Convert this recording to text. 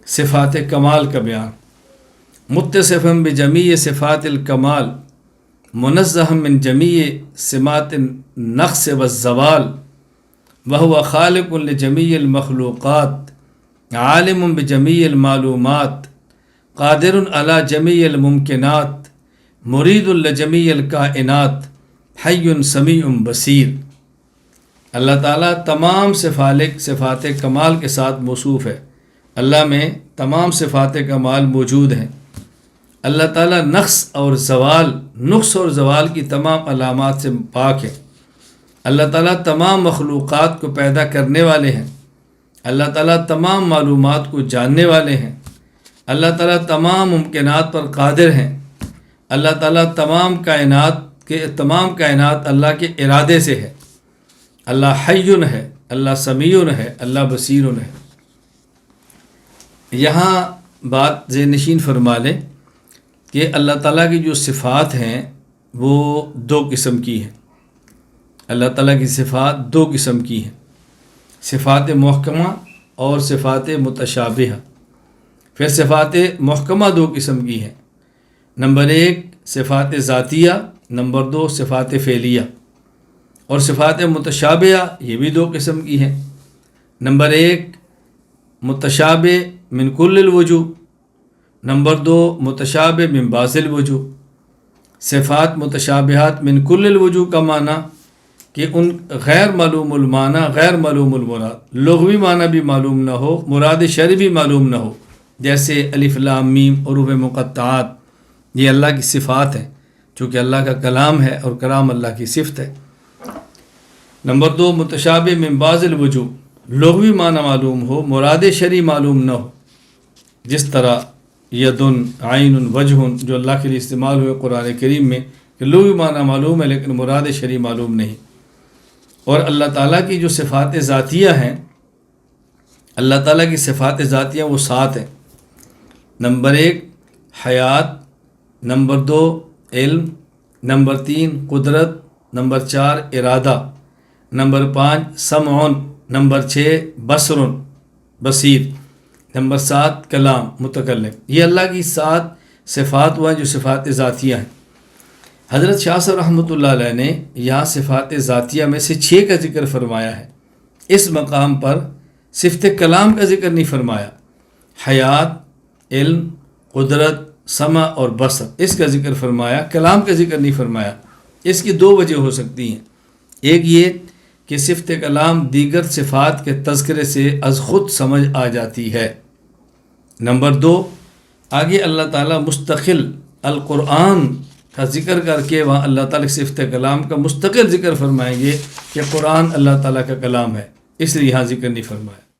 صفات کمال کا بیان، متصفا بجمیع صفات الکمال منزہ من جمیع سمات النقص والزوال وهو خالق لجمیع المخلوقات عالم بجمیع المعلومات قادر علی جمیع الممکنات مرید لجمیع الکائنات حی سمیع بصیر۔ اللہ تعالیٰ تمام صفات کمال کے ساتھ موصوف ہے، اللہ میں تمام صفات کمال موجود ہیں۔ اللہ تعالیٰ نقص اور زوال کی تمام علامات سے پاک ہے۔ اللہ تعالیٰ تمام مخلوقات کو پیدا کرنے والے ہیں۔ اللہ تعالیٰ تمام معلومات کو جاننے والے ہیں۔ اللہ تعالیٰ تمام ممکنات پر قادر ہیں۔ اللہ تعالیٰ تمام کائنات اللہ کے ارادے سے ہے۔ اللہ حی ہے، اللہ سمیع ہے، اللہ بصیر ہے۔ یہاں بات ذہن نشین فرما لیں کہ اللہ تعالیٰ کی جو صفات ہیں وہ دو قسم کی ہیں۔ اللہ تعالیٰ کی صفات دو قسم کی ہیں، صفات محکمہ اور صفات متشابہہ۔ پھر صفات محکمہ دو قسم کی ہیں، نمبر 1 صفات ذاتیہ، نمبر 2 صفات فعلیہ۔ اور صفات متشابہہ یہ بھی دو قسم کی ہیں، نمبر 1 متشابہ من کل الوجوہ، نمبر 2 متشابہ من بعض الوجوہ۔ صفات متشابہات من کل الوجوہ کا معنی کہ ان غیر معلوم المعنی غیر معلوم المراد، لغوی معنی بھی معلوم نہ ہو، مراد شرعی بھی معلوم نہ ہو، جیسے الف لام میم، حروف مقطعات، یہ اللہ کی صفات ہیں چونکہ اللہ کا کلام ہے اور کلام اللہ کی صفت ہے۔ نمبر 2 متشابہ من بعض الوجوہ، لغوی معنی معلوم ہو، مراد شرعی معلوم نہ ہو، جس طرح یدن، عین، وجہ جو اللہ کے لیے استعمال ہوئے قرآن کریم میں کہ لغوی معنی معلوم ہے لیکن مراد شرعی معلوم نہیں۔ اور اللہ تعالیٰ کی جو صفات ذاتیہ ہیں، اللہ تعالیٰ کی صفات ذاتیہ وہ 7 ہیں۔ نمبر 1 حیات، نمبر 2 علم، نمبر 3 قدرت، نمبر 4 ارادہ، نمبر 5 سمع، نمبر 6 بصر بصیر، نمبر 7 کلام متکلم۔ یہ اللہ کی 7 صفات وہ ہیں جو صفات ذاتیہ ہیں۔ حضرت شاہ صاحب رحمۃ اللہ علیہ نے یہاں صفات ذاتیہ میں سے 6 کا ذکر فرمایا ہے، اس مقام پر صفت کلام کا ذکر نہیں فرمایا۔ حیات، علم، قدرت، سمع اور بصر اس کا ذکر فرمایا، کلام کا ذکر نہیں فرمایا۔ اس کی 2 وجہ ہو سکتی ہیں، ایک یہ کہ صفت کلام دیگر صفات کے تذکرے سے از خود سمجھ آ جاتی ہے، نمبر 2 آگے اللہ تعالیٰ مستقل القرآن کا ذکر کر کے وہاں اللہ تعالیٰ کی صفت کلام کا مستقل ذکر فرمائیں گے کہ قرآن اللہ تعالیٰ کا کلام ہے، اس لیے یہاں ذکر نہیں فرمایا۔